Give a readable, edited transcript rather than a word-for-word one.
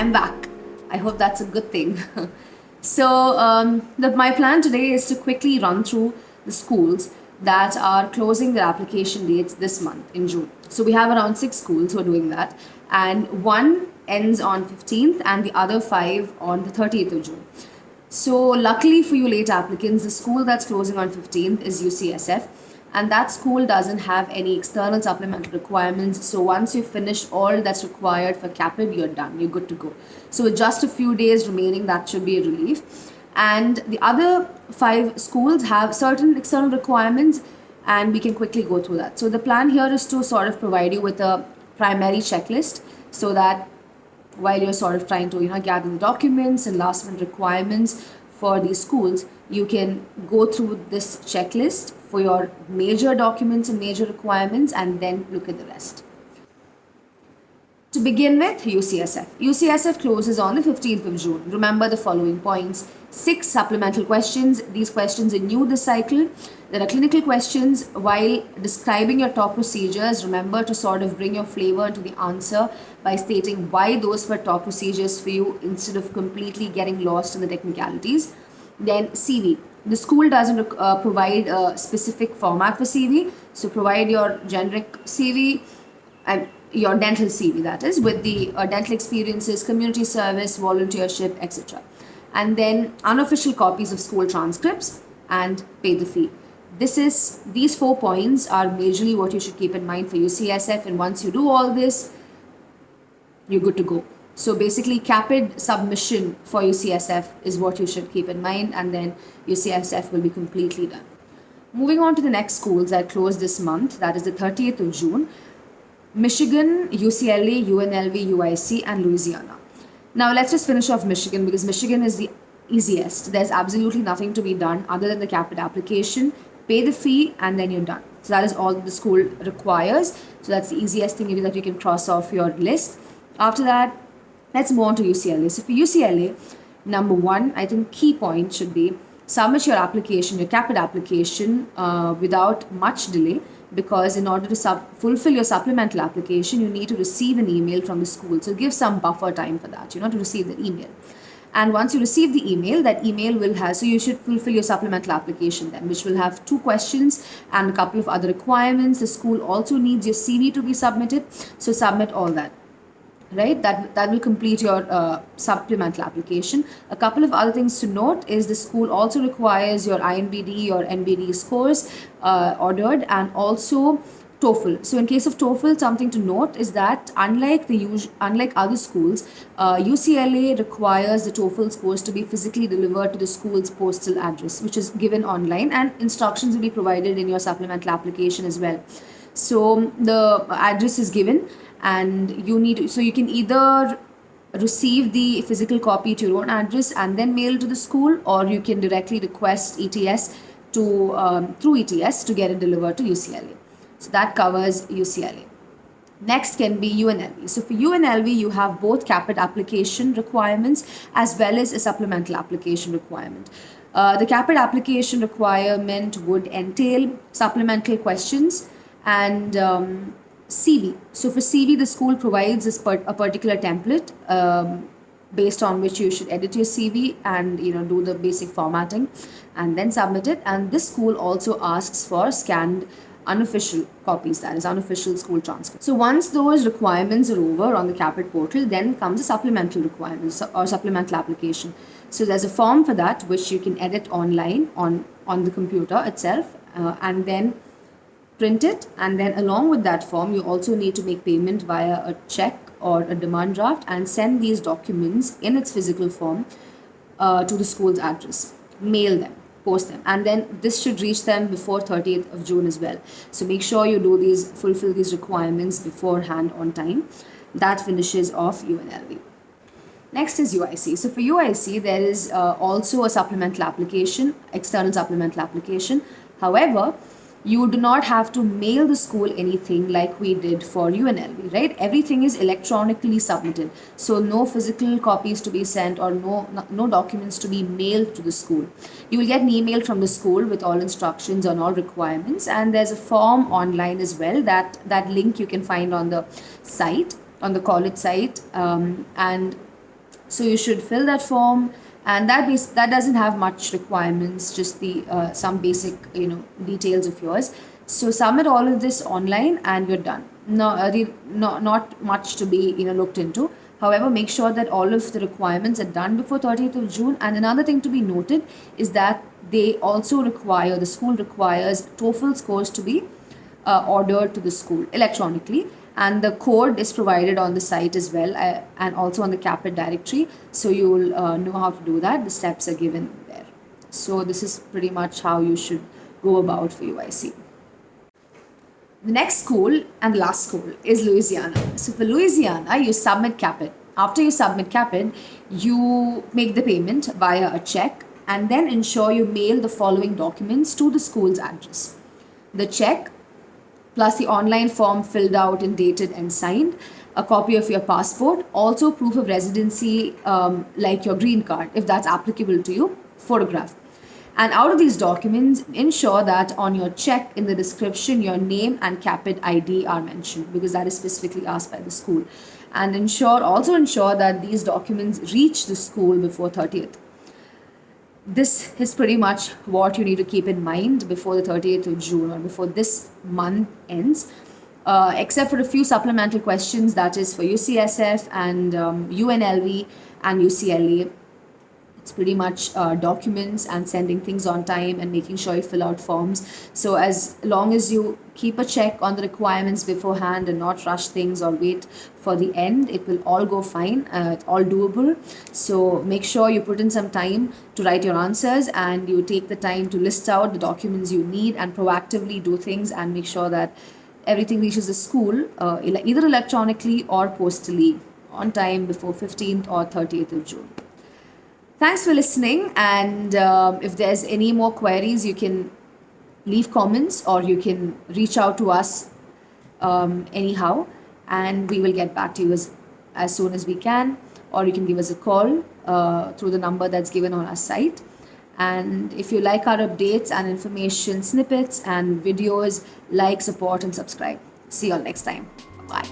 I'm back. I hope that's a good thing. My plan today is to quickly run through the schools that are closing their application dates this month in June. So we have around 6 schools who are doing that, and one ends on 15th and the other 5 on the 30th of June. So luckily for you late applicants, the school that's closing on 15th is UCSF, and that school doesn't have any external supplemental requirements. So once you finish all that's required for CAAPID, you're done, you're good to go. So with just a few days remaining, that should be a relief. And the other 5 schools have certain external requirements, and we can quickly go through that. So the plan here is to sort of provide you with a primary checklist, so that while you're sort of trying to gather the documents and last minute requirements for these schools, you can go through this checklist for your major documents and major requirements, and then look at the rest. To begin with, UCSF. UCSF closes on the 15th of June. Remember the following points. 6 supplemental questions. These questions are new this cycle. There are clinical questions. While describing your top procedures, remember to sort of bring your flavor into the answer by stating why those were top procedures for you, instead of completely getting lost in the technicalities. Then CV. The school doesn't provide a specific format for CV, so provide your generic CV and your dental CV, that is, with the dental experiences, community service, volunteership, etc. And then unofficial copies of school transcripts, and pay the fee. These 4 points are majorly what you should keep in mind for UCSF, and once you do all this, you're good to go. So basically, CAAPID submission for UCSF is what you should keep in mind, and then UCSF will be completely done. Moving on to the next schools that close this month, that is the 30th of June. Michigan, UCLA, UNLV, UIC, and Louisiana. Now let's just finish off Michigan, because Michigan is the easiest. There's absolutely nothing to be done other than the CAAPID application, pay the fee, and then you're done. So that is all the school requires. So that's the easiest thing that you can cross off your list. After that, let's move on to UCLA. So for UCLA, number 1, I think key point should be submit your application, your CAAPID application without much delay, because in order to fulfill your supplemental application, you need to receive an email from the school. So give some buffer time for that, to receive the email. And once you receive the email, that email will have, so you should fulfill your supplemental application then, which will have 2 questions and a couple of other requirements. The school also needs your CV to be submitted, so submit all that. Right, that will complete your supplemental application. A couple of other things to note is the school also requires your INBD or NBD scores ordered, and also TOEFL. So in case of TOEFL, something to note is that unlike other schools, UCLA requires the TOEFL scores to be physically delivered to the school's postal address, which is given online, and instructions will be provided in your supplemental application as well. So the address is given, and you can either receive the physical copy to your own address and then mail to the school, or you can directly request ETS through ETS to get it delivered to UCLA. So that covers UCLA. Next can be UNLV. So for UNLV, you have both CAAPID application requirements as well as a supplemental application requirement. The CAAPID application requirement would entail supplemental questions and CV. So for CV, the school provides a particular template based on which you should edit your CV and do the basic formatting and then submit it. And this school also asks for scanned unofficial copies, that is unofficial school transcripts. So once those requirements are over on the CAAPID portal, then comes a supplemental requirement or supplemental application. So there's a form for that which you can edit online on the computer itself and then print it, and then along with that form you also need to make payment via a check or a demand draft and send these documents in its physical form to the school's address. Mail them, post them, and then this should reach them before 30th of June as well. So make sure you fulfill these requirements beforehand on time. That finishes off UNLV. Next is UIC. So for UIC, there is also a supplemental application, external supplemental application. However, you do not have to mail the school anything like we did for UNLV, right? Everything is electronically submitted. So no physical copies to be sent or no documents to be mailed to the school. You will get an email from the school with all instructions on all requirements, and there's a form online as well. That link you can find on the site, on the college site, and So you should fill that form, and that doesn't have much requirements, just the some basic details of yours. So submit all of this online and you're done. No, not much to be looked into. However, make sure that all of the requirements are done before 30th of June. And another thing to be noted is that the school requires TOEFL scores to be ordered to the school electronically, and the code is provided on the site as well, and also on the CAAPID directory, so you will know how to do that. The steps are given there. So this is pretty much how you should go about for UIC. The next school and last school is Louisiana. So for Louisiana, you submit CAAPID. After you submit CAAPID, you make the payment via a check and then ensure you mail the following documents to the school's address: the check plus the online form filled out and dated and signed, a copy of your passport, also proof of residency, like your green card, if that's applicable to you, photograph. And out of these documents, ensure that on your check in the description, your name and CAAPID ID are mentioned, because that is specifically asked by the school. And also ensure that these documents reach the school before 30th. This is pretty much what you need to keep in mind before the 30th of June, or before this month ends, except for a few supplemental questions, that is for UCSF and UNLV and UCLA. It's pretty much documents and sending things on time and making sure you fill out forms. So as long as you keep a check on the requirements beforehand and not rush things or wait for the end, it will all go fine. It's all doable. So make sure you put in some time to write your answers, and you take the time to list out the documents you need and proactively do things, and make sure that everything reaches the school either electronically or postally on time before 15th or 30th of June. Thanks for listening, and if there's any more queries, you can leave comments or you can reach out to us anyhow, and we will get back to you as soon as we can, or you can give us a call through the number that's given on our site. And if you like our updates and information snippets and videos, like, support and subscribe. See you all next time. Bye.